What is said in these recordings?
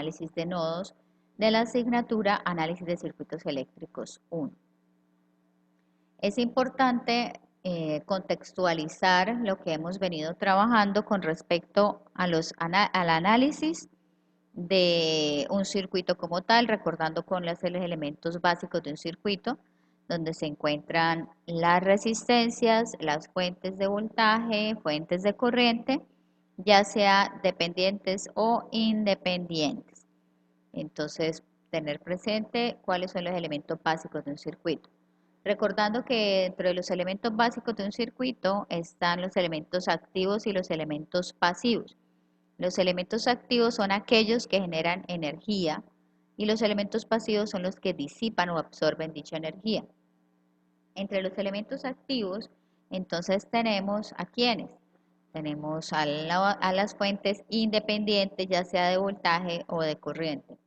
análisis de nodos de la asignatura Análisis de Circuitos Eléctricos 1. Es importante contextualizar lo que hemos venido trabajando con respecto al análisis de un circuito como tal, recordando con los elementos básicos de un circuito, donde se encuentran las resistencias, las fuentes de voltaje, fuentes de corriente, ya sea dependientes o independientes. Entonces, tener presente cuáles son los elementos básicos de un circuito. Recordando que dentro de los elementos básicos de un circuito están los elementos activos y los elementos pasivos. Los elementos activos son aquellos que generan energía y los elementos pasivos son los que disipan o absorben dicha energía. Entre los elementos activos, entonces tenemos a quiénes. Tenemos a las fuentes independientes, ya sea de voltaje o de corriente.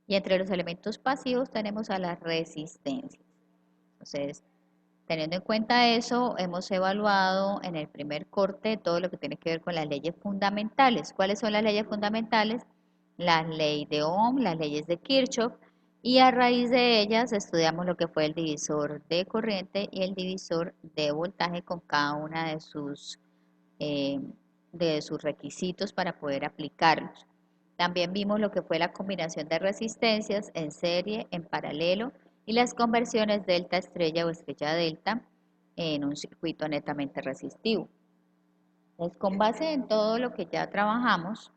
Y entre los elementos pasivos tenemos a las resistencias. Entonces, teniendo en cuenta eso, hemos evaluado en el primer corte todo lo que tiene que ver con las leyes fundamentales. ¿Cuáles son las leyes fundamentales? La ley de Ohm, las leyes de Kirchhoff, y a raíz de ellas estudiamos lo que fue el divisor de corriente y el divisor de voltaje con cada una de sus requisitos para poder aplicarlos. También vimos lo que fue la combinación de resistencias en serie, en paralelo, y las conversiones delta estrella o estrella delta en un circuito netamente resistivo. Entonces, con base en todo lo que ya trabajamos,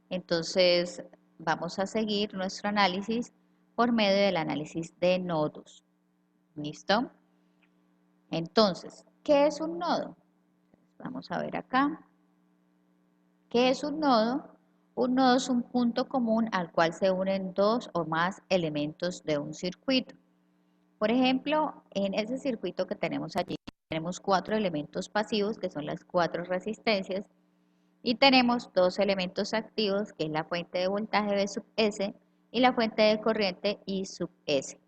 entonces vamos a seguir nuestro análisis por medio del análisis de nodos. ¿Listo? Entonces, ¿qué es un nodo? Vamos a ver acá. ¿Qué es un nodo? Un nodo es un punto común al cual se unen dos o más elementos de un circuito. Por ejemplo, en ese circuito que tenemos allí, tenemos 4 elementos pasivos, que son las 4 resistencias, y tenemos 2 elementos activos, que es la fuente de voltaje V sub S y la fuente de corriente I sub S.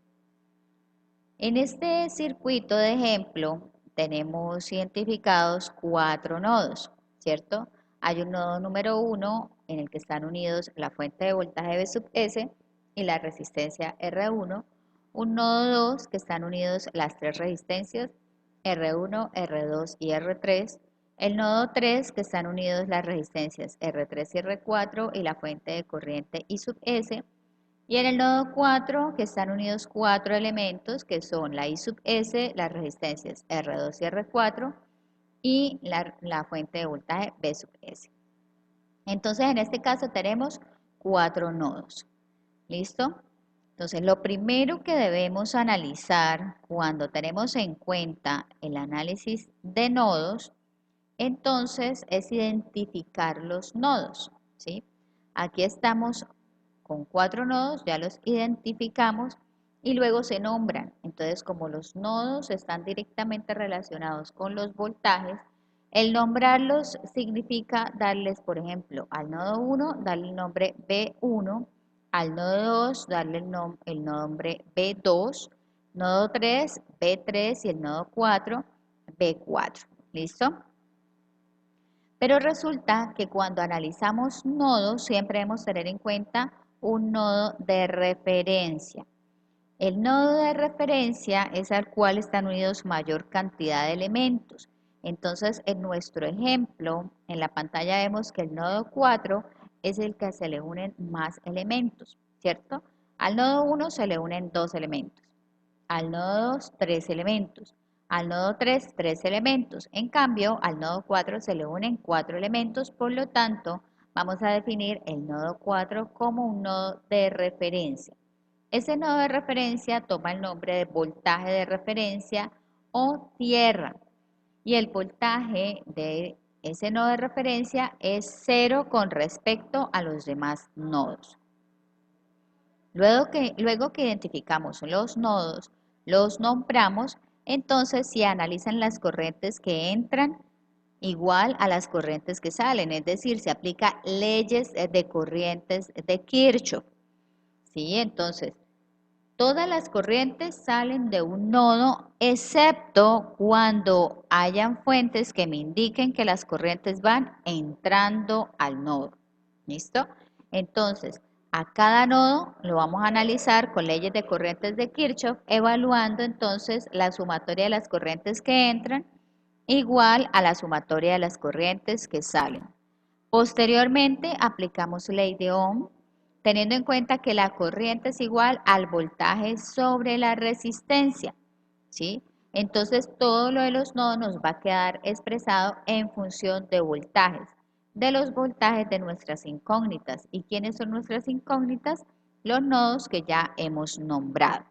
En este circuito de ejemplo, tenemos identificados 4 nodos, ¿cierto? Hay un nodo número 1 en el que están unidos la fuente de voltaje V sub S y la resistencia R1, un nodo 2 que están unidos las 3 resistencias R1, R2 y R3, el nodo 3 que están unidos las resistencias R3 y R4 y la fuente de corriente I sub S, y en el nodo 4 que están unidos 4 elementos que son la I sub S, las resistencias R2 y R4 y la fuente de voltaje V sub S. Entonces, en este caso tenemos 4 nodos. ¿Listo? Entonces, lo primero que debemos analizar cuando tenemos en cuenta el análisis de nodos, entonces, es identificar los nodos, ¿sí? Aquí estamos con 4 nodos, ya los identificamos y luego se nombran. Entonces, como los nodos están directamente relacionados con los voltajes, el nombrarlos significa darles, por ejemplo, al nodo 1, darle el nombre B1, al nodo 2, darle el nombre B2, nodo 3, B3 y el nodo 4, B4. ¿Listo? Pero resulta que cuando analizamos nodos, siempre debemos tener en cuenta un nodo de referencia. El nodo de referencia es al cual están unidos mayor cantidad de elementos. Entonces, en nuestro ejemplo, en la pantalla vemos que el nodo 4 es el que se le unen más elementos, ¿cierto? Al nodo 1 se le unen 2 elementos, al nodo 2 3 elementos, al nodo 3 3 elementos. En cambio, al nodo 4 se le unen 4 elementos, por lo tanto, vamos a definir el nodo 4 como un nodo de referencia. Ese nodo de referencia toma el nombre de voltaje de referencia o tierra, y el voltaje de ese nodo de referencia es 0 con respecto a los demás nodos. Luego que identificamos los nodos, los nombramos, entonces se analizan las corrientes que entran igual a las corrientes que salen, es decir, se aplica leyes de corrientes de Kirchhoff. ¿Sí? Entonces, Todas las corrientes salen de un nodo, excepto cuando hayan fuentes que me indiquen que las corrientes van entrando al nodo. ¿Listo? Entonces, a cada nodo lo vamos a analizar con leyes de corrientes de Kirchhoff, evaluando entonces la sumatoria de las corrientes que entran igual a la sumatoria de las corrientes que salen. Posteriormente, aplicamos ley de Ohm, teniendo en cuenta que la corriente es igual al voltaje sobre la resistencia, ¿sí? Entonces, todo lo de los nodos nos va a quedar expresado en función de voltajes, de los voltajes de nuestras incógnitas. ¿Y quiénes son nuestras incógnitas? Los nodos que ya hemos nombrado.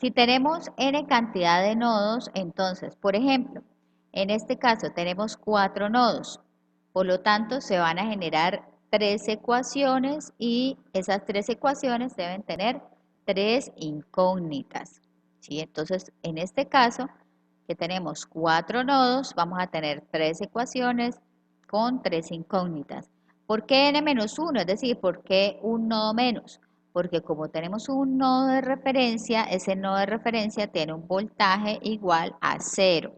Si tenemos n cantidad de nodos, entonces, por ejemplo, en este caso tenemos 4 nodos, por lo tanto se van a generar 3 ecuaciones y esas 3 ecuaciones deben tener 3 incógnitas. ¿Sí? Entonces, en este caso, que tenemos 4 nodos, vamos a tener 3 ecuaciones con 3 incógnitas. ¿Por qué n-1? Es decir, ¿por qué un nodo menos? Porque como tenemos un nodo de referencia, ese nodo de referencia tiene un voltaje igual a 0.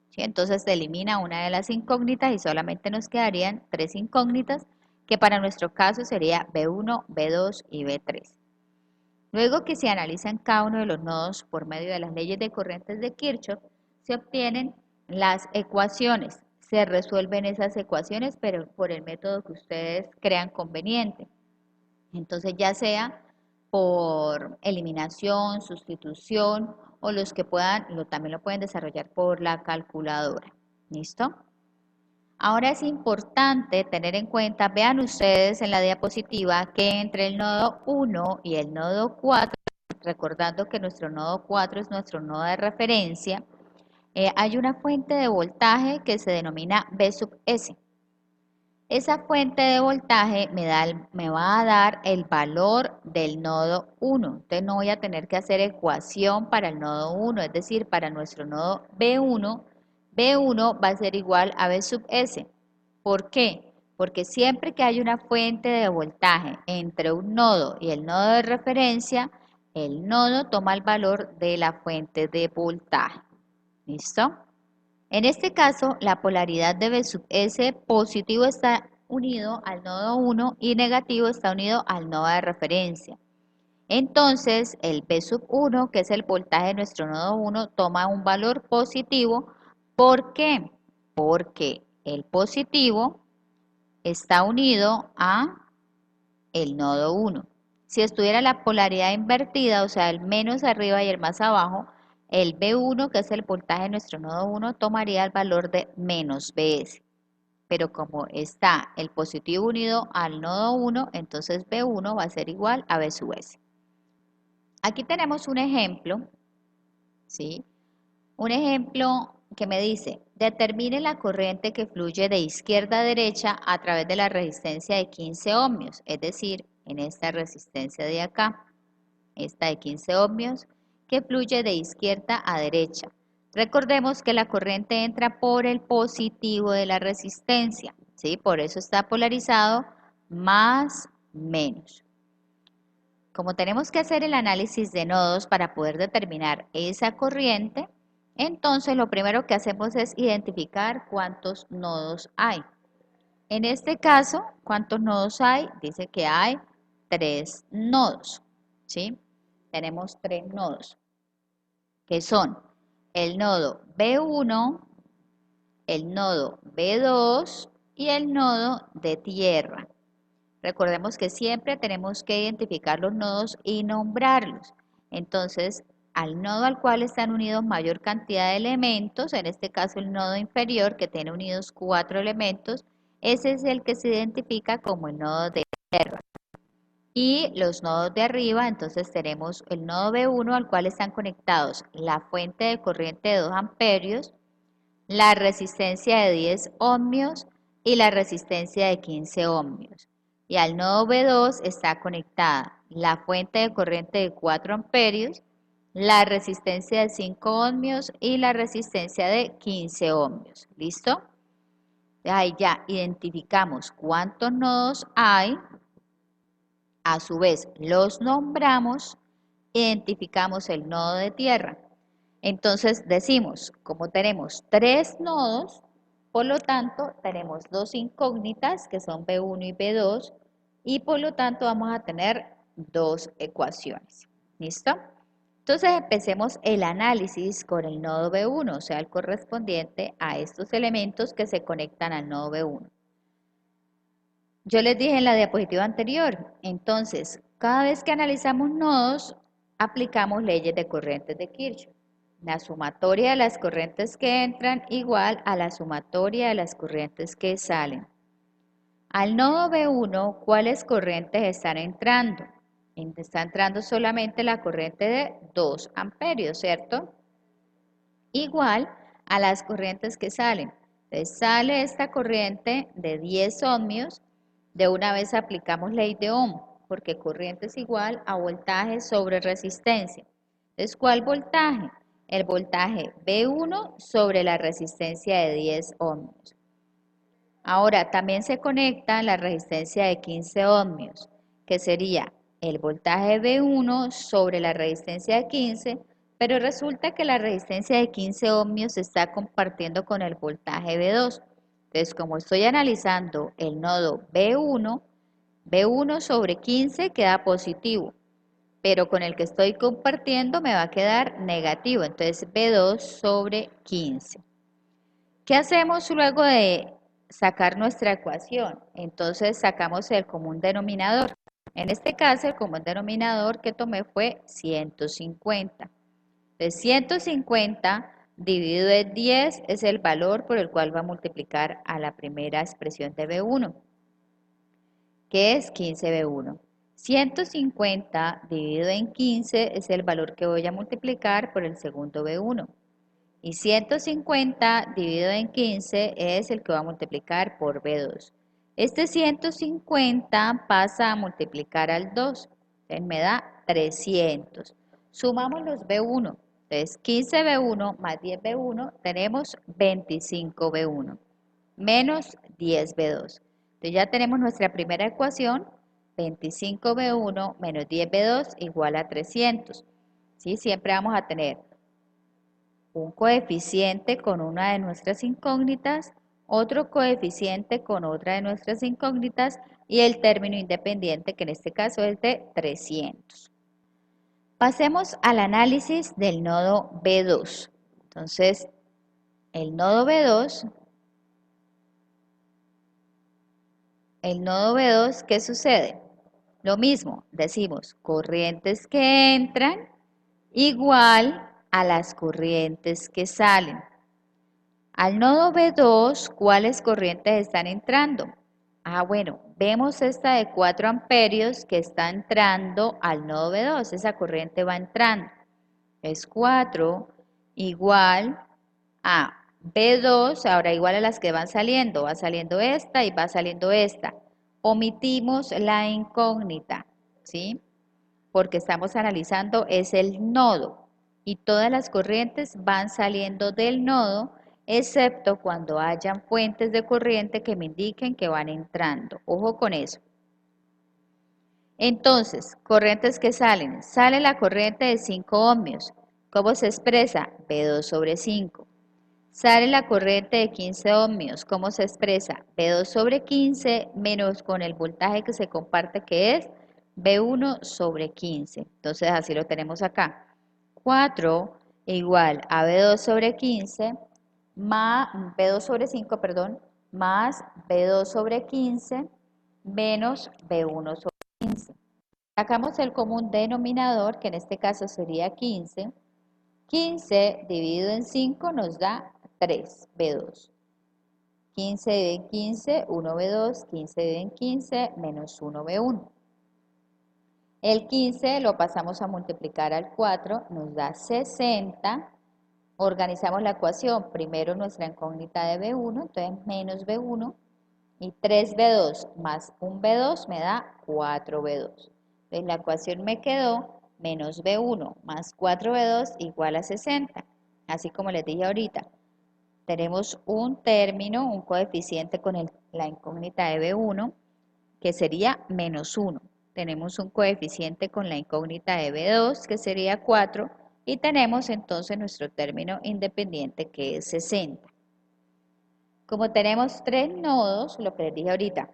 ¿Sí? Entonces se elimina una de las incógnitas y solamente nos quedarían 3 incógnitas, que para nuestro caso sería B1, B2 y B3. Luego que se analizan cada uno de los nodos por medio de las leyes de corrientes de Kirchhoff, se obtienen las ecuaciones. Se resuelven esas ecuaciones, pero por el método que ustedes crean conveniente. Entonces, ya sea por eliminación, sustitución o los que puedan, también lo pueden desarrollar por la calculadora. ¿Listo? Ahora es importante tener en cuenta, vean ustedes en la diapositiva, que entre el nodo 1 y el nodo 4, recordando que nuestro nodo 4 es nuestro nodo de referencia, hay una fuente de voltaje que se denomina B sub S. Esa fuente de voltaje me va a dar el valor del nodo 1. Entonces no voy a tener que hacer ecuación para el nodo 1, es decir, para nuestro nodo B1, B1 va a ser igual a B sub S. ¿Por qué? Porque siempre que hay una fuente de voltaje entre un nodo y el nodo de referencia, el nodo toma el valor de la fuente de voltaje. ¿Listo? En este caso, la polaridad de B sub S positivo está unido al nodo 1 y negativo está unido al nodo de referencia. Entonces, el B sub 1, que es el voltaje de nuestro nodo 1, toma un valor positivo. ¿Por qué? Porque el positivo está unido a el nodo 1. Si estuviera la polaridad invertida, o sea, el menos arriba y el más abajo, el B1, que es el voltaje de nuestro nodo 1, tomaría el valor de menos BS. Pero como está el positivo unido al nodo 1, entonces B1 va a ser igual a B sub S. Aquí tenemos un ejemplo, ¿sí? Un ejemplo que me dice, determine la corriente que fluye de izquierda a derecha a través de la resistencia de 15 ohmios, es decir, en esta resistencia de acá, esta de 15 ohmios, que fluye de izquierda a derecha. Recordemos que la corriente entra por el positivo de la resistencia, ¿sí? Por eso está polarizado más, menos. Como tenemos que hacer el análisis de nodos para poder determinar esa corriente, entonces lo primero que hacemos es identificar cuántos nodos hay. En este caso, ¿cuántos nodos hay? Dice que hay 3 nodos, ¿sí? Tenemos 3 nodos, que son el nodo B1, el nodo B2 y el nodo de tierra. Recordemos que siempre tenemos que identificar los nodos y nombrarlos. Entonces, al nodo al cual están unidos mayor cantidad de elementos, en este caso el nodo inferior que tiene unidos 4 elementos, ese es el que se identifica como el nodo de tierra. Y los nodos de arriba, entonces tenemos el nodo B1 al cual están conectados la fuente de corriente de 2 amperios, la resistencia de 10 ohmios y la resistencia de 15 ohmios. Y al nodo B2 está conectada la fuente de corriente de 4 amperios, la resistencia de 5 ohmios y la resistencia de 15 ohmios. ¿Listo? Ahí ya identificamos cuántos nodos hay, a su vez los nombramos identificamos el nodo de tierra. Entonces decimos, como tenemos 3 nodos, por lo tanto tenemos 2 incógnitas que son B1 y B2 y por lo tanto vamos a tener 2 ecuaciones. ¿Listo? Entonces empecemos el análisis con el nodo B1, o sea, el correspondiente a estos elementos que se conectan al nodo B1. Yo les dije en la diapositiva anterior, entonces, cada vez que analizamos nodos, aplicamos leyes de corrientes de Kirchhoff. La sumatoria de las corrientes que entran igual a la sumatoria de las corrientes que salen. Al nodo B1, ¿cuáles corrientes están entrando? Está entrando solamente la corriente de 2 amperios, ¿cierto? Igual a las corrientes que salen. Entonces sale esta corriente de 10 ohmios, de una vez aplicamos ley de Ohm, porque corriente es igual a voltaje sobre resistencia. Entonces, ¿cuál voltaje? El voltaje B1 sobre la resistencia de 10 ohmios. Ahora, también se conecta la resistencia de 15 ohmios, que sería el voltaje B1 sobre la resistencia de 15, pero resulta que la resistencia de 15 ohmios se está compartiendo con el voltaje B2. Entonces, como estoy analizando el nodo B1, B1 sobre 15 queda positivo, pero con el que estoy compartiendo me va a quedar negativo, entonces B2 sobre 15. ¿Qué hacemos luego de sacar nuestra ecuación? Entonces sacamos el común denominador. En este caso, el común denominador que tomé fue 150. Entonces, 150 dividido en 10 es el valor por el cual va a multiplicar a la primera expresión de B1, que es 15B1. 150 dividido en 15 es el valor que voy a multiplicar por el segundo B1. Y 150 dividido en 15 es el que va a multiplicar por B2. Este 150 pasa a multiplicar al 2, entonces me da 300. Sumamos los B1, entonces 15B1 más 10B1 tenemos 25B1 menos 10B2. Entonces ya tenemos nuestra primera ecuación, 25B1 menos 10B2 igual a 300. ¿Sí? Siempre vamos a tener un coeficiente con una de nuestras incógnitas, otro coeficiente con otra de nuestras incógnitas y el término independiente, que en este caso es de 300. Pasemos al análisis del nodo B2. Entonces, el nodo B2, ¿qué sucede? Lo mismo, decimos corrientes que entran igual a las corrientes que salen. Al nodo B2, ¿cuáles corrientes están entrando? Bueno, vemos esta de 4 amperios que está entrando al nodo B2. Esa corriente va entrando. Es 4 igual a B2, ahora igual a las que van saliendo. Va saliendo esta y va saliendo esta. Omitimos la incógnita, ¿sí? Porque estamos analizando es el nodo y todas las corrientes van saliendo del nodo, excepto cuando hayan fuentes de corriente que me indiquen que van entrando. Ojo con eso. Entonces, corrientes que salen. Sale la corriente de 5 ohmios. ¿Cómo se expresa? B2 sobre 5. Sale la corriente de 15 ohmios. ¿Cómo se expresa? B2 sobre 15 menos con el voltaje que se comparte, que es B1 sobre 15. Entonces, así lo tenemos acá. 4 igual a B2 sobre 15 más B2 sobre 5, perdón, más B2 sobre 15 menos B1 sobre 15. Sacamos el común denominador, que en este caso sería 15. 15 dividido en 5 nos da 3B2. 15 dividido en 15, 1B2, 15 dividido en 15, menos 1B1. El 15 lo pasamos a multiplicar al 4, nos da 60. Organizamos la ecuación, primero nuestra incógnita de B1, entonces menos B1, y 3B2 más 1B2 me da 4B2. Entonces la ecuación me quedó menos B1 más 4B2 igual a 60. Así como les dije ahorita, tenemos un término, un coeficiente con la incógnita de B1, que sería menos 1. tenemos un coeficiente con la incógnita de B2 que sería 4 y tenemos entonces nuestro término independiente que es 60. Como tenemos 3 nodos, lo que les dije ahorita,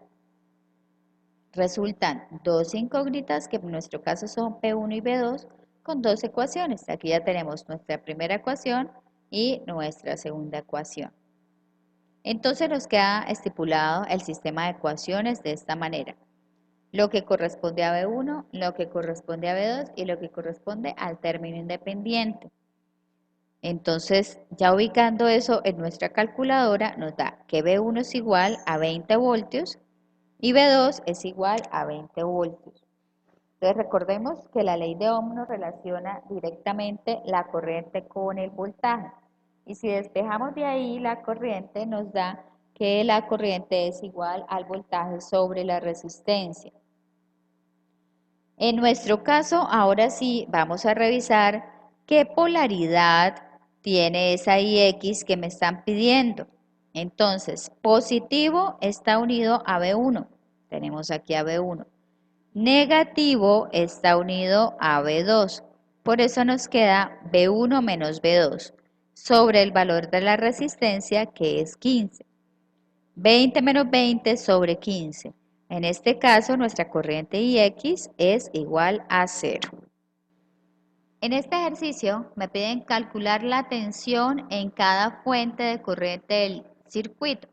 resultan dos incógnitas que en nuestro caso son P1 y B2 con dos ecuaciones. Aquí ya tenemos nuestra primera ecuación y nuestra segunda ecuación. Entonces nos queda estipulado el sistema de ecuaciones de esta manera. Lo que corresponde a B1, lo que corresponde a B2 y lo que corresponde al término independiente. Entonces, ya ubicando eso en nuestra calculadora, nos da que B1 es igual a 20 voltios y B2 es igual a 20 voltios. Entonces, recordemos que la ley de Ohm nos relaciona directamente la corriente con el voltaje. Y si despejamos de ahí la corriente, nos da que la corriente es igual al voltaje sobre la resistencia. En nuestro caso, ahora sí, vamos a revisar qué polaridad tiene esa IX que me están pidiendo. Entonces, positivo está unido a B1. Tenemos aquí a B1. Negativo está unido a B2. Por eso nos queda B1 menos B2 sobre el valor de la resistencia que es 15. 20 menos 20 sobre 15. En este caso, nuestra corriente IX es igual a 0. En este ejercicio me piden calcular la tensión en cada fuente de corriente del circuito.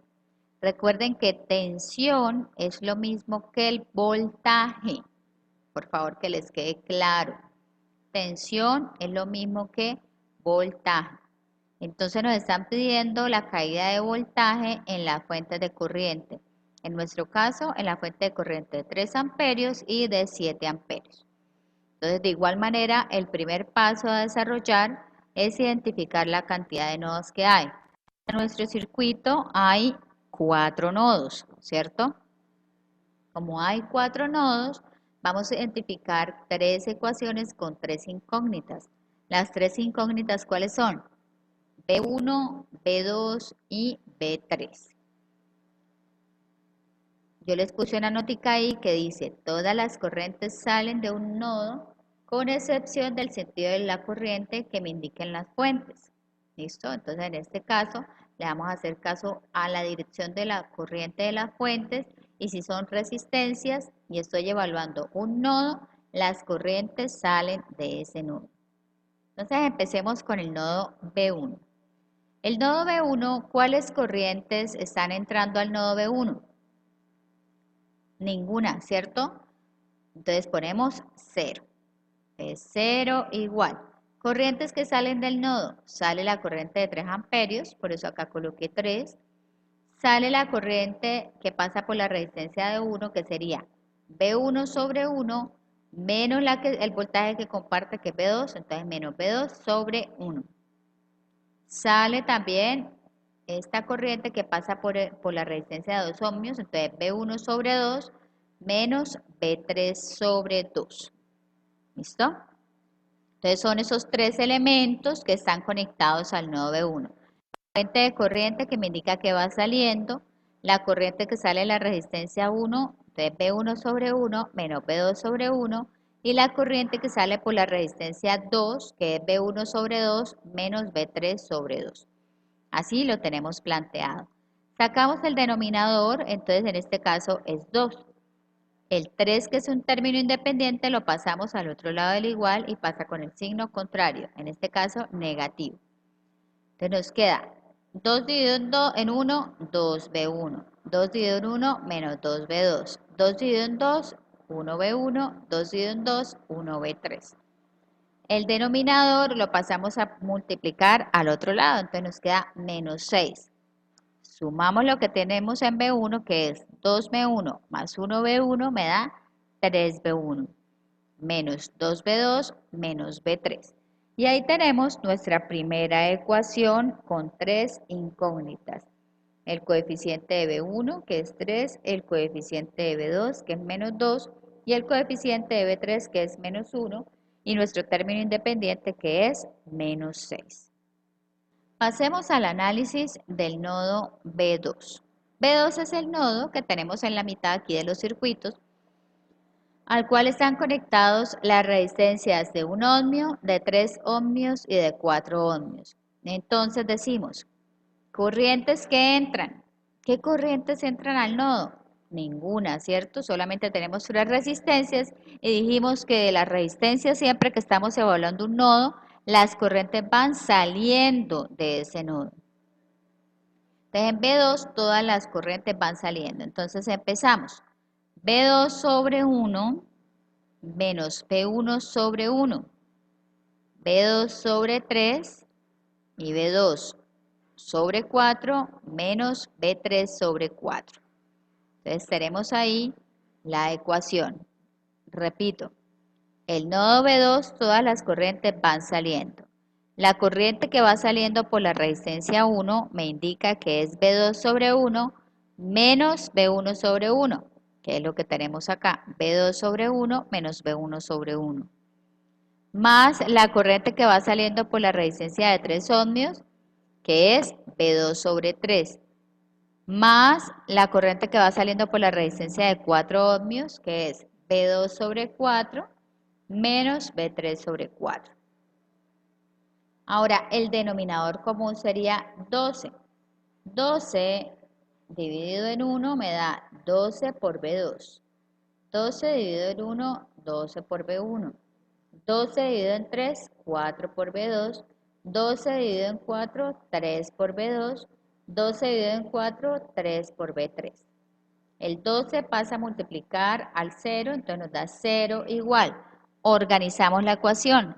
Recuerden que tensión es lo mismo que el voltaje. Por favor, que les quede claro. Tensión es lo mismo que voltaje. Entonces nos están pidiendo la caída de voltaje en la fuente de corriente. En nuestro caso, en la fuente de corriente de 3 amperios y de 7 amperios. Entonces, de igual manera, el primer paso a desarrollar es identificar la cantidad de nodos que hay. En nuestro circuito hay 4 nodos, ¿cierto? Como hay 4 nodos, vamos a identificar 3 ecuaciones con 3 incógnitas. Las 3 incógnitas, ¿cuáles son? B1, B2 y B3. Yo les puse una notica ahí que dice, todas las corrientes salen de un nodo con excepción del sentido de la corriente que me indiquen las fuentes. ¿Listo? Entonces en este caso le vamos a hacer caso a la dirección de la corriente de las fuentes y si son resistencias y estoy evaluando un nodo, las corrientes salen de ese nodo. Entonces empecemos con el nodo B1. El nodo B1, ¿cuáles corrientes están entrando al nodo B1? Ninguna, ¿cierto? Entonces ponemos 0. Es 0 igual. Corrientes que salen del nodo. Sale la corriente de 3 amperios, por eso acá coloqué 3. Sale la corriente que pasa por la resistencia de 1, que sería B1 sobre 1, menos el voltaje que comparte, que es B2, entonces menos B2 sobre 1. Sale también esta corriente que pasa por la resistencia de 2 ohmios, entonces B1 sobre 2 menos B3 sobre 2. ¿Listo? Entonces son esos 3 elementos que están conectados al nodo B1. La fuente de corriente que me indica que va saliendo, la corriente que sale de la resistencia 1, entonces B1 sobre 1 menos B2 sobre 1, y la corriente que sale por la resistencia 2, que es B1 sobre 2 menos B3 sobre 2. Así lo tenemos planteado. Sacamos el denominador, entonces en este caso es 2. El 3, que es un término independiente, lo pasamos al otro lado del igual y pasa con el signo contrario, en este caso negativo. Entonces nos queda 2 dividido en 1, 2b1. 2 dividido en 1, menos 2b2. 2 dividido en 2, 1b1. 2 dividido en 2, 1b3. El denominador lo pasamos a multiplicar al otro lado, entonces nos queda menos 6. Sumamos lo que tenemos en B1, que es 2B1 más 1B1 me da 3B1, menos 2B2 menos B3. Y ahí tenemos nuestra primera ecuación con 3 incógnitas. El coeficiente de B1, que es 3, el coeficiente de B2, que es menos 2, y el coeficiente de B3, que es menos 1, y nuestro término independiente, que es menos 6. Pasemos al análisis del nodo B2. B2 es el nodo que tenemos en la mitad aquí de los circuitos, al cual están conectados las resistencias de 1 ohmio, de 3 ohmios y de 4 ohmios. Entonces decimos, corrientes que entran. ¿Qué corrientes entran al nodo? Ninguna, ¿cierto? Solamente tenemos 3 resistencias y dijimos que de las resistencias siempre que estamos evaluando un nodo, las corrientes van saliendo de ese nodo. Entonces en B2 todas las corrientes van saliendo. Entonces empezamos. B2 sobre 1 menos B1 sobre 1. B2 sobre 3 y B2 sobre 4 menos B3 sobre 4. Entonces tenemos ahí la ecuación. Repito, el nodo B2 todas las corrientes van saliendo. La corriente que va saliendo por la resistencia 1 me indica que es B2 sobre 1 menos B1 sobre 1, que es lo que tenemos acá, B2 sobre 1 menos B1 sobre 1. Más la corriente que va saliendo por la resistencia de 3 ohmios, que es B2 sobre 3, más la corriente que va saliendo por la resistencia de 4 ohmios, que es B2 sobre 4, menos B3 sobre 4. Ahora, el denominador común sería 12. 12 dividido en 1 me da 12 por B2. 12 dividido en 1, 12 por B1. 12 dividido en 3, 4 por B2. 12 dividido en 4, 3 por B2. 12 dividido en 4, 3 por B3. El 12 pasa a multiplicar al 0, entonces nos da 0 igual. Organizamos la ecuación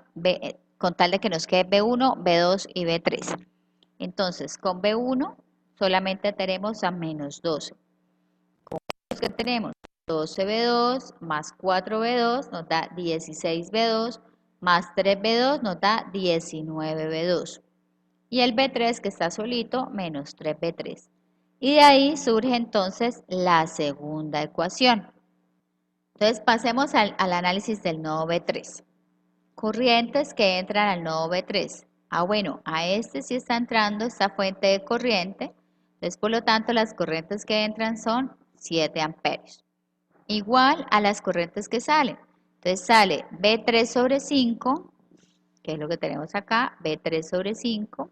con tal de que nos quede B1, B2 y B3. Entonces, con B1 solamente tenemos a menos 12. Con los que tenemos 12B2 más 4B2 nos da 16B2 más 3B2 nos da 19B2. Y el B3 que está solito menos 3B3. Y de ahí surge entonces la segunda ecuación. Entonces pasemos al análisis del nodo B3. Corrientes que entran al nodo B3. Bueno, a este sí está entrando esta fuente de corriente. Entonces, por lo tanto, las corrientes que entran son 7 amperios. Igual a las corrientes que salen. Entonces sale B3 sobre 5, que es lo que tenemos acá, B3 sobre 5.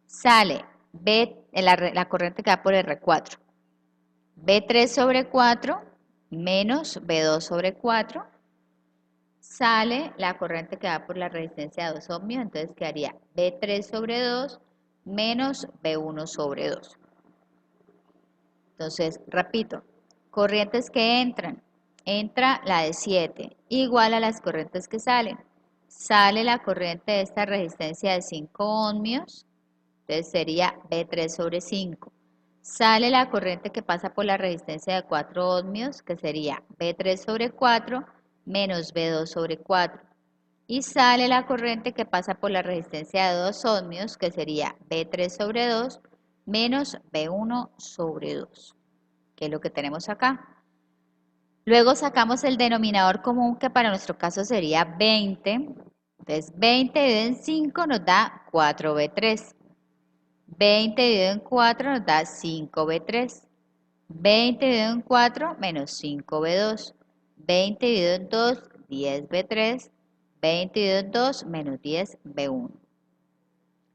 Sale la corriente que va por R4. B3 sobre 4 menos B2 sobre 4. Sale la corriente que va por la resistencia de 2 ohmios, entonces quedaría B3 sobre 2 menos B1 sobre 2. Entonces, repito, corrientes que entran. Entra la de 7, igual a las corrientes que salen. Sale la corriente de esta resistencia de 5 ohmios, entonces sería B3 sobre 5. Sale la corriente que pasa por la resistencia de 4 ohmios, que sería B3 sobre 4 menos B2 sobre 4. Y sale la corriente que pasa por la resistencia de 2 ohmios, que sería B3 sobre 2 menos B1 sobre 2, que es lo que tenemos acá. Luego sacamos el denominador común, que para nuestro caso sería 20. Entonces 20 dividido en 5 nos da 4B3. 20 dividido en 4 nos da 5B3. 20 dividido en 4 menos 5B2. 20 dividido en 2, 10B3. 20 dividido en 2 menos 10B1.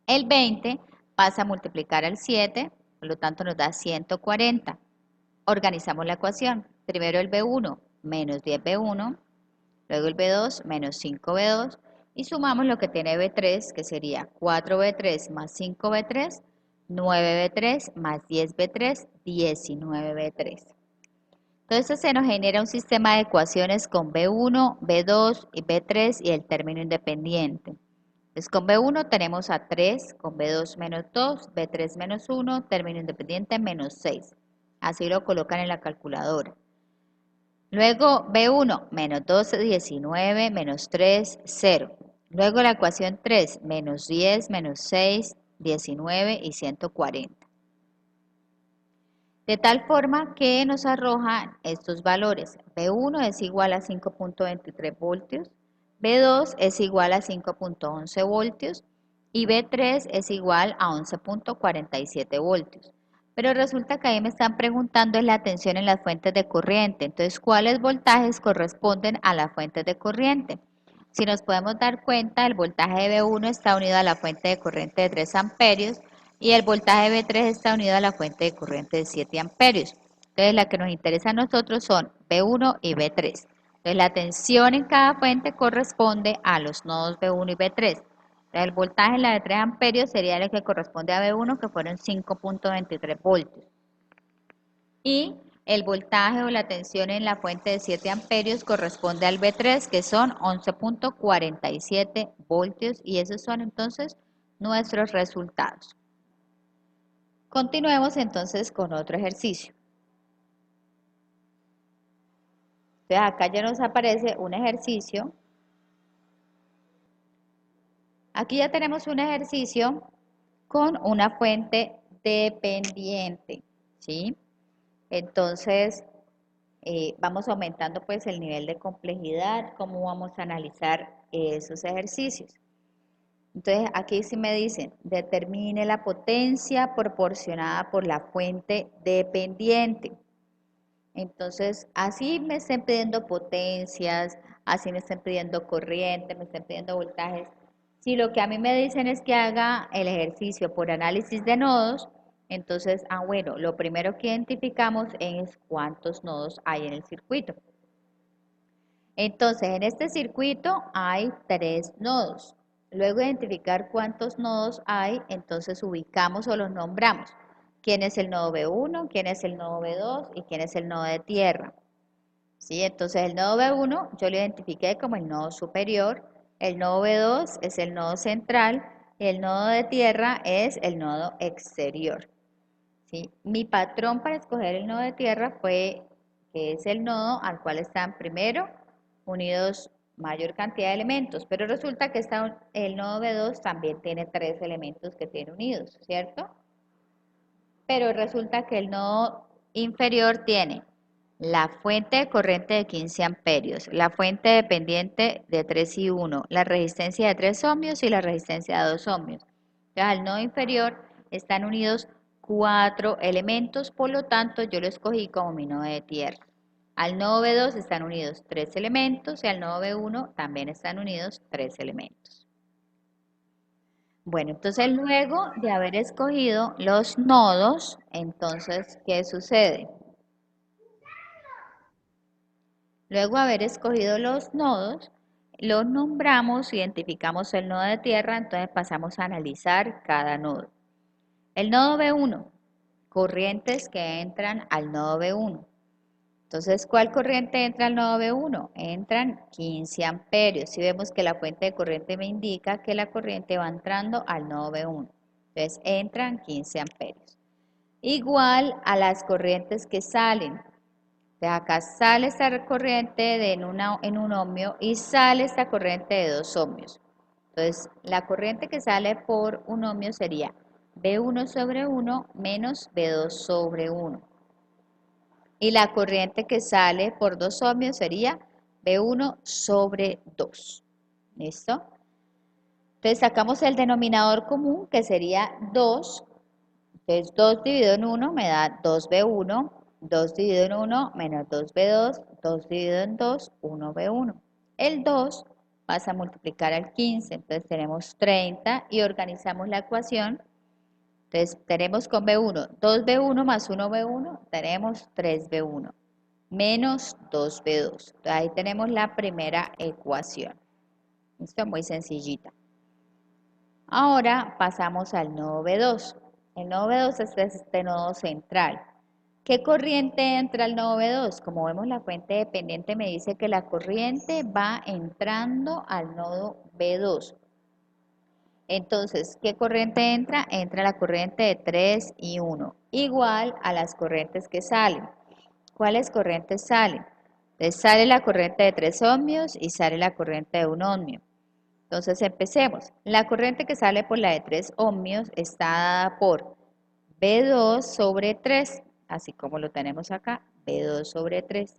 El 20 pasa a multiplicar al 7, por lo tanto nos da 140. Organizamos la ecuación. Primero el B1 menos 10B1, luego el B2 menos 5B2 y sumamos lo que tiene B3, que sería 4B3 más 5B3, 9B3 más 10B3, 19B3. Entonces se nos genera un sistema de ecuaciones con B1, B2 y B3 y el término independiente. Entonces con B1 tenemos a 3, con B2 menos 2, B3 menos 1, término independiente menos 6. Así lo colocan en la calculadora. Luego B1 menos 12, 19, menos 3, 0. Luego la ecuación 3, menos 10, menos 6, 19 y 140. De tal forma que nos arrojan estos valores. B1 es igual a 5.23 voltios, B2 es igual a 5.11 voltios y B3 es igual a 11.47 voltios. Pero resulta que ahí me están preguntando la tensión en las fuentes de corriente. Entonces, ¿cuáles voltajes corresponden a las fuentes de corriente? Si nos podemos dar cuenta, el voltaje de V1 está unido a la fuente de corriente de 3 amperios y el voltaje V3 está unido a la fuente de corriente de 7 amperios. Entonces, la que nos interesa a nosotros son V1 y V3. Entonces, la tensión en cada fuente corresponde a los nodos V1 y V3. El voltaje en la de 3 amperios sería el que corresponde a V1, que fueron 5.23 voltios. Y el voltaje o la tensión en la fuente de 7 amperios corresponde al V3, que son 11.47 voltios. Y esos son entonces nuestros resultados. Continuemos entonces con otro ejercicio. Entonces acá ya nos aparece un ejercicio. Aquí ya tenemos un ejercicio con una fuente dependiente, ¿sí? Entonces, vamos aumentando pues el nivel de complejidad, cómo vamos a analizar esos ejercicios. Entonces, aquí sí me dicen, determine la potencia proporcionada por la fuente dependiente. Entonces, así me estén pidiendo potencias, así me estén pidiendo corriente, me estén pidiendo voltajes. Si lo que a mí me dicen es que haga el ejercicio por análisis de nodos, entonces, bueno, lo primero que identificamos es cuántos nodos hay en el circuito. Entonces, en este circuito hay 3 nodos. Luego de identificar cuántos nodos hay, entonces ubicamos o los nombramos. ¿Quién es el nodo B1? ¿Quién es el nodo B2? ¿Y quién es el nodo de tierra? ¿Sí? Entonces, el nodo B1 yo lo identifiqué como el nodo superior, el nodo B2 es el nodo central y el nodo de tierra es el nodo exterior. ¿Sí? Mi patrón para escoger el nodo de tierra fue que es el nodo al cual están primero unidos mayor cantidad de elementos, pero resulta que el nodo B2 también tiene 3 elementos que tiene unidos, ¿cierto? Pero resulta que el nodo inferior tiene la fuente de corriente de 15 amperios, la fuente dependiente de 3 y 1, la resistencia de 3 ohmios y la resistencia de 2 ohmios. Entonces, al nodo inferior están unidos 4 elementos, por lo tanto yo lo escogí como mi nodo de tierra. Al nodo B2 están unidos 3 elementos y al nodo B1 también están unidos 3 elementos. Bueno, entonces luego de haber escogido los nodos, entonces, ¿qué sucede? Luego de haber escogido los nodos, los nombramos, identificamos el nodo de tierra, entonces pasamos a analizar cada nodo. El nodo B1, corrientes que entran al nodo B1. Entonces, ¿cuál corriente entra al nodo B1? Entran 15 amperios. Si vemos que la fuente de corriente me indica que la corriente va entrando al nodo B1. Entonces, entran 15 amperios. Igual a las corrientes que salen. De acá sale esta corriente en un ohmio y sale esta corriente de 2 ohmios. Entonces, la corriente que sale por un ohmio sería B1 sobre 1 menos B2 sobre 1. Y la corriente que sale por 2 ohmios sería B1 sobre 2. ¿Listo? Entonces sacamos el denominador común que sería 2. Entonces 2 dividido en 1 me da 2B1. 2 dividido en 1 menos 2B2. 2 dividido en 2, 1B1. El 2 pasa a multiplicar al 15. Entonces tenemos 30 y organizamos la ecuación. Entonces tenemos con B1 2B1 más 1B1, tenemos 3B1 menos 2B2. Entonces ahí tenemos la primera ecuación. Esto es muy sencillita. Ahora pasamos al nodo B2. El nodo B2 es este nodo central. ¿Qué corriente entra al nodo B2? Como vemos, la fuente dependiente me dice que la corriente va entrando al nodo B2. Entonces, ¿qué corriente entra? Entra la corriente de 3 y 1, igual a las corrientes que salen. ¿Cuáles corrientes salen? Entonces, sale la corriente de 3 ohmios y sale la corriente de 1 ohmio. Entonces, empecemos. La corriente que sale por la de 3 ohmios está dada por B2 sobre 3, así como lo tenemos acá, B2 sobre 3.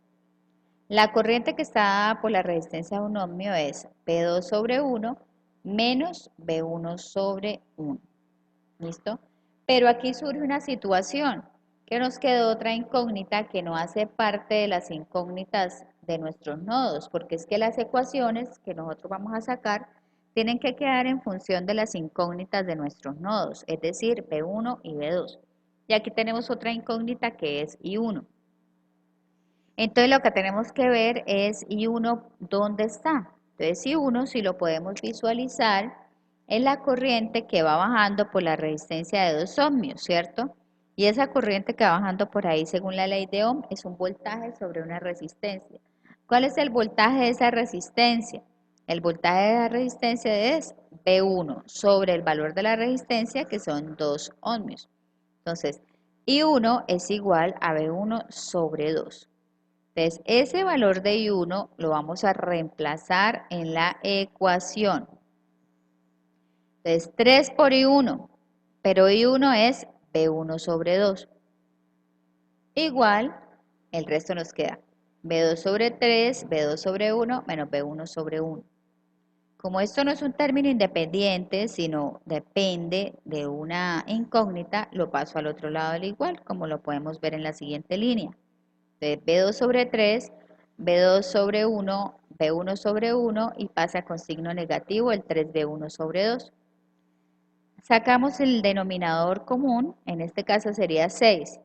La corriente que está dada por la resistencia de 1 ohmio es B2 sobre 1 menos B1 sobre 1. ¿Listo? Pero aquí surge una situación que nos quedó otra incógnita que no hace parte de las incógnitas de nuestros nodos, porque es que las ecuaciones que nosotros vamos a sacar tienen que quedar en función de las incógnitas de nuestros nodos, es decir, B1 y B2. Y aquí tenemos otra incógnita que es I1. Entonces lo que tenemos que ver es I1 dónde está. Entonces I1, si lo podemos visualizar, es la corriente que va bajando por la resistencia de 2 ohmios, ¿cierto? Y esa corriente que va bajando por ahí, según la ley de Ohm, es un voltaje sobre una resistencia. ¿Cuál es el voltaje de esa resistencia? El voltaje de la resistencia es V1 sobre el valor de la resistencia, que son 2 ohmios. Entonces, I1 es igual a V1 sobre 2. Entonces, ese valor de I1 lo vamos a reemplazar en la ecuación. Entonces, 3 por I1, pero I1 es B1 sobre 2. Igual, el resto nos queda B2 sobre 3, B2 sobre 1, menos B1 sobre 1. Como esto no es un término independiente, sino depende de una incógnita, lo paso al otro lado del igual, como lo podemos ver en la siguiente línea. Entonces, B2 sobre 3, B2 sobre 1, B1 sobre 1 y pasa con signo negativo el 3B1 sobre 2. Sacamos el denominador común, en este caso sería 6.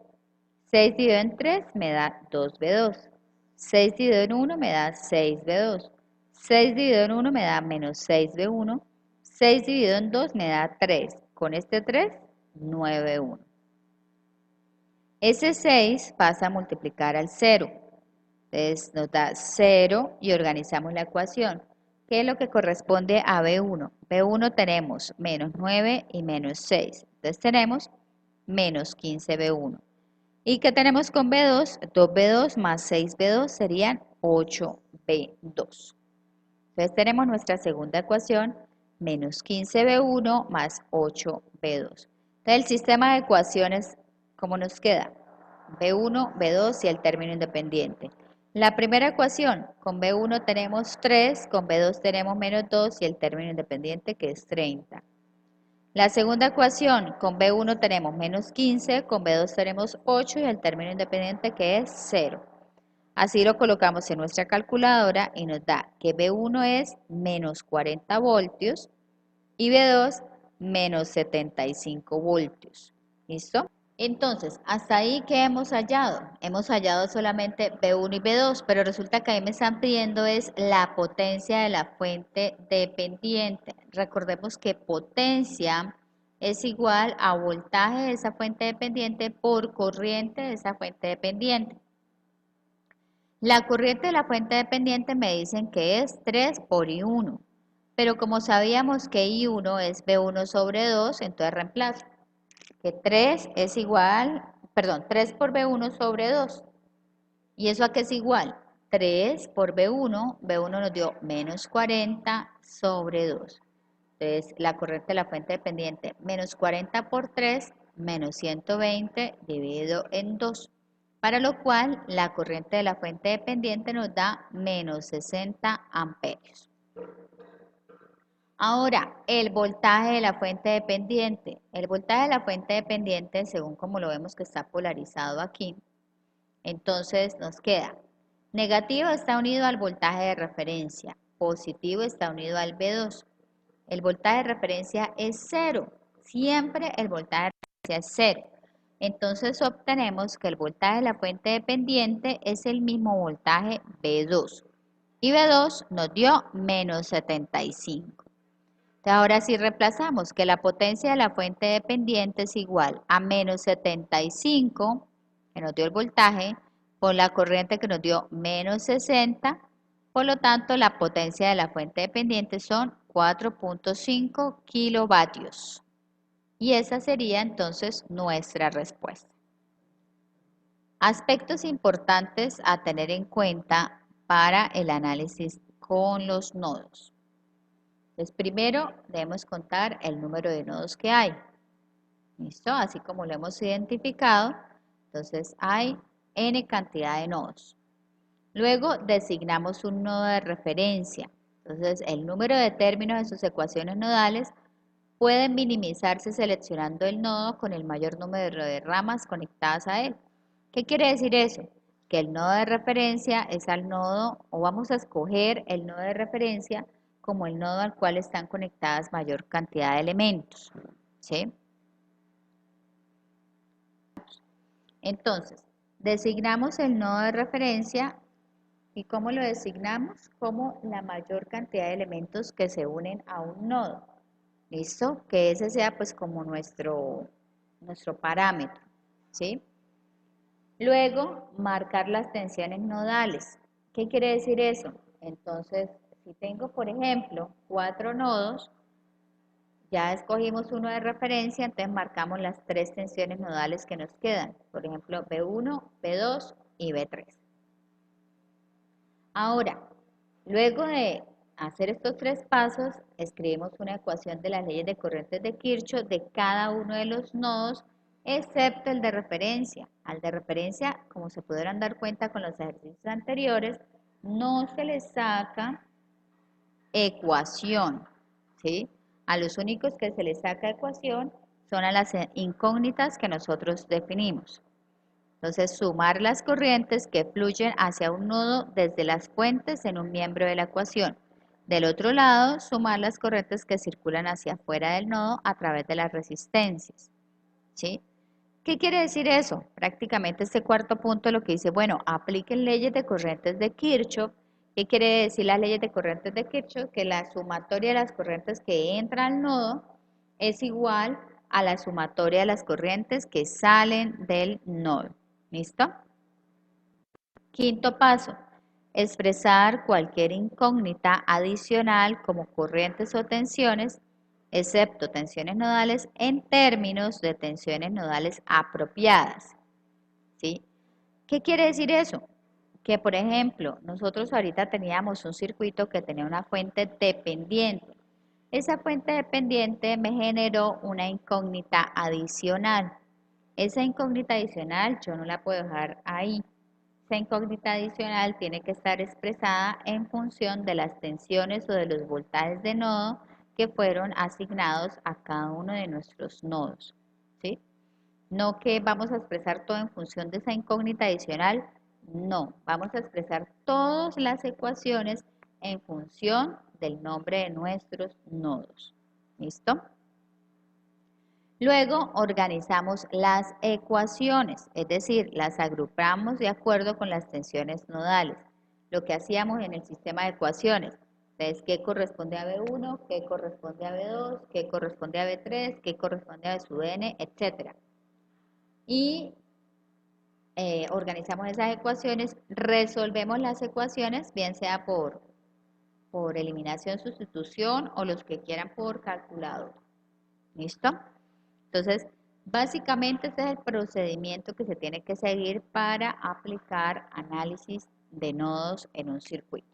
6 dividido en 3 me da 2B2. 6 dividido en 1 me da 6B2. 6 dividido en 1 me da menos 6B1. 6 dividido en 2 me da 3. Con este 3, 9B1. Ese 6 pasa a multiplicar al 0. Entonces nos da 0 y organizamos la ecuación. ¿Qué es lo que corresponde a B1? B1 tenemos menos 9 y menos 6. Entonces tenemos menos 15B1. ¿Y qué tenemos con B2? 2B2 más 6B2 serían 8B2. Entonces tenemos nuestra segunda ecuación, menos 15B1 más 8B2. Entonces el sistema de ecuaciones, ¿cómo nos queda? B1, B2 y el término independiente. La primera ecuación, con B1 tenemos 3, con B2 tenemos menos 2 y el término independiente que es 30. La segunda ecuación, con B1 tenemos menos 15, con B2 tenemos 8 y el término independiente que es 0. Así lo colocamos en nuestra calculadora y nos da que B1 es menos 40 voltios y B2 menos 75 voltios. ¿Listo? Entonces, hasta ahí, ¿qué hemos hallado? Hemos hallado solamente B1 y B2, pero resulta que ahí me están pidiendo es la potencia de la fuente dependiente. Recordemos que potencia es igual a voltaje de esa fuente dependiente por corriente de esa fuente dependiente. La corriente de la fuente dependiente me dicen que es 3 por I1, pero como sabíamos que I1 es B1 sobre 2, entonces reemplazo que 3 es igual, perdón, 3 por B1 sobre 2. ¿Y eso a qué es igual? 3 por B1, B1 nos dio menos 40 sobre 2. Entonces, la corriente de la fuente dependiente, menos 40 por 3, menos 120 dividido en 2. Para lo cual, la corriente de la fuente dependiente nos da menos 60 amperios. Ahora, el voltaje de la fuente dependiente. El voltaje de la fuente dependiente, según como lo vemos que está polarizado aquí, entonces nos queda, negativo está unido al voltaje de referencia, positivo está unido al B2. El voltaje de referencia es 0, siempre el voltaje de referencia es 0. Entonces obtenemos que el voltaje de la fuente dependiente es el mismo voltaje B2. Y B2 nos dio menos 75. Ahora sí reemplazamos que la potencia de la fuente dependiente es igual a menos 75, que nos dio el voltaje, por la corriente que nos dio menos 60, por lo tanto la potencia de la fuente dependiente son 4.5 kilovatios. Y esa sería entonces nuestra respuesta. Aspectos importantes a tener en cuenta para el análisis con los nodos. Entonces, primero debemos contar el número de nodos que hay. ¿Listo? Así como lo hemos identificado, entonces hay n cantidad de nodos. Luego designamos un nodo de referencia. Entonces, el número de términos de sus ecuaciones nodales pueden minimizarse seleccionando el nodo con el mayor número de ramas conectadas a él. ¿Qué quiere decir eso? Que el nodo de referencia es al nodo, o vamos a escoger el nodo de referencia como el nodo al cual están conectadas mayor cantidad de elementos. ¿Sí? Entonces, designamos el nodo de referencia. ¿Y cómo lo designamos? Como la mayor cantidad de elementos que se unen a un nodo. ¿Listo? Que ese sea pues como nuestro parámetro. ¿Sí? Luego, marcar las tensiones nodales. ¿Qué quiere decir eso? Entonces, si tengo, por ejemplo, 4 nodos, ya escogimos uno de referencia, entonces marcamos las 3 tensiones nodales que nos quedan. Por ejemplo, B1, B2 y B3. Ahora, luego de hacer estos 3 pasos, escribimos una ecuación de las leyes de corrientes de Kirchhoff de cada uno de los nodos, excepto el de referencia. Al de referencia, como se pudieron dar cuenta con los ejercicios anteriores, no se le saca ecuación, ¿sí? A los únicos que se les saca ecuación son a las incógnitas que nosotros definimos. Entonces, sumar las corrientes que fluyen hacia un nodo desde las fuentes en un miembro de la ecuación. Del otro lado, sumar las corrientes que circulan hacia afuera del nodo a través de las resistencias. ¿Sí? ¿Qué quiere decir eso? Prácticamente este cuarto punto lo que dice, bueno, apliquen leyes de corrientes de Kirchhoff. ¿Qué quiere decir las leyes de corrientes de Kirchhoff? Que la sumatoria de las corrientes que entran al nodo es igual a la sumatoria de las corrientes que salen del nodo. ¿Listo? Quinto paso, expresar cualquier incógnita adicional como corrientes o tensiones, excepto tensiones nodales, en términos de tensiones nodales apropiadas. ¿Sí? ¿Qué quiere decir eso? Que, por ejemplo, nosotros ahorita teníamos un circuito que tenía una fuente dependiente. Esa fuente dependiente me generó una incógnita adicional. Esa incógnita adicional yo no la puedo dejar ahí. Esa incógnita adicional tiene que estar expresada en función de las tensiones o de los voltajes de nodo que fueron asignados a cada uno de nuestros nodos. ¿Sí? No que vamos a expresar todo en función de esa incógnita adicional, no, vamos a expresar todas las ecuaciones en función del nombre de nuestros nodos. ¿Listo? Luego organizamos las ecuaciones, es decir, las agrupamos de acuerdo con las tensiones nodales. Lo que hacíamos en el sistema de ecuaciones. Entonces, ¿qué corresponde a B1? ¿Qué corresponde a B2? ¿Qué corresponde a B3? ¿Qué corresponde a B sub n? Etcétera. Y organizamos esas ecuaciones, resolvemos las ecuaciones, bien sea por eliminación, sustitución o los que quieran por calculadora. ¿Listo? Entonces, básicamente este es el procedimiento que se tiene que seguir para aplicar análisis de nodos en un circuito.